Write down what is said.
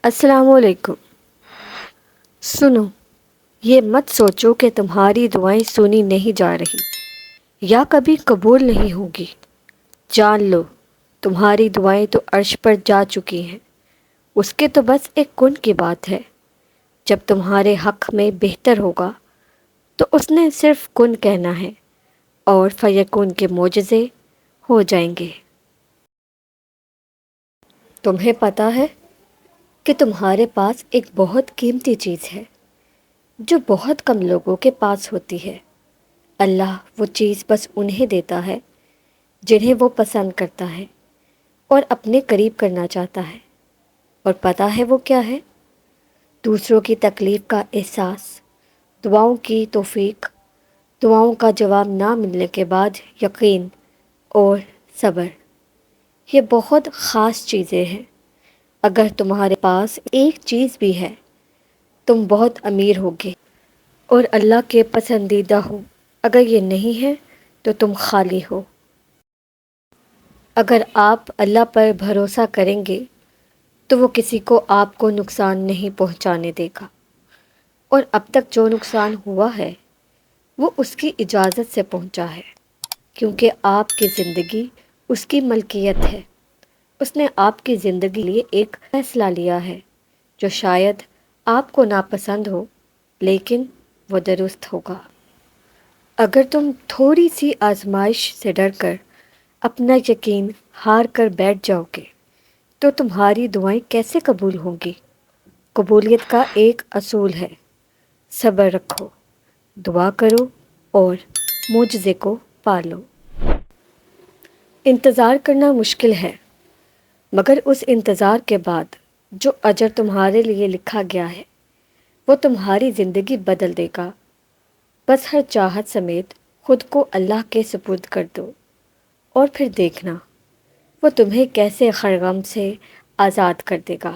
السلام علیکم۔ سنو، یہ مت سوچو کہ تمہاری دعائیں سنی نہیں جا رہی یا کبھی قبول نہیں ہوگی۔ جان لو، تمہاری دعائیں تو عرش پر جا چکی ہیں۔ اس کے تو بس ایک کن کی بات ہے۔ جب تمہارے حق میں بہتر ہوگا تو اس نے صرف کن کہنا ہے اور فیکون کے معجزے ہو جائیں گے۔ تمہیں پتہ ہے کہ تمہارے پاس ایک بہت قیمتی چیز ہے جو بہت کم لوگوں کے پاس ہوتی ہے۔ اللہ وہ چیز بس انہیں دیتا ہے جنہیں وہ پسند کرتا ہے اور اپنے قریب کرنا چاہتا ہے۔ اور پتہ ہے وہ کیا ہے؟ دوسروں کی تکلیف کا احساس، دعاؤں کی توفیق، دعاؤں کا جواب نہ ملنے کے بعد یقین اور صبر۔ یہ بہت خاص چیزیں ہیں۔ اگر تمہارے پاس ایک چیز بھی ہے تم بہت امیر ہوگے اور اللہ کے پسندیدہ ہو۔ اگر یہ نہیں ہے تو تم خالی ہو۔ اگر آپ اللہ پر بھروسہ کریں گے تو وہ کسی کو آپ کو نقصان نہیں پہنچانے دے گا، اور اب تک جو نقصان ہوا ہے وہ اس کی اجازت سے پہنچا ہے، کیونکہ آپ کی زندگی اس کی ملکیت ہے۔ اس نے آپ کی زندگی لیے ایک فیصلہ لیا ہے جو شاید آپ کو ناپسند ہو، لیکن وہ درست ہوگا۔ اگر تم تھوڑی سی آزمائش سے ڈر کر اپنا یقین ہار کر بیٹھ جاؤ گے تو تمہاری دعائیں کیسے قبول ہوں گی؟ قبولیت کا ایک اصول ہے: صبر رکھو، دعا کرو اور معجزے کو پالو۔ انتظار کرنا مشکل ہے، مگر اس انتظار کے بعد جو اجر تمہارے لیے لکھا گیا ہے وہ تمہاری زندگی بدل دے گا۔ بس ہر چاہت سمیت خود کو اللہ کے سپرد کر دو اور پھر دیکھنا وہ تمہیں کیسے خرغم سے آزاد کر دے گا۔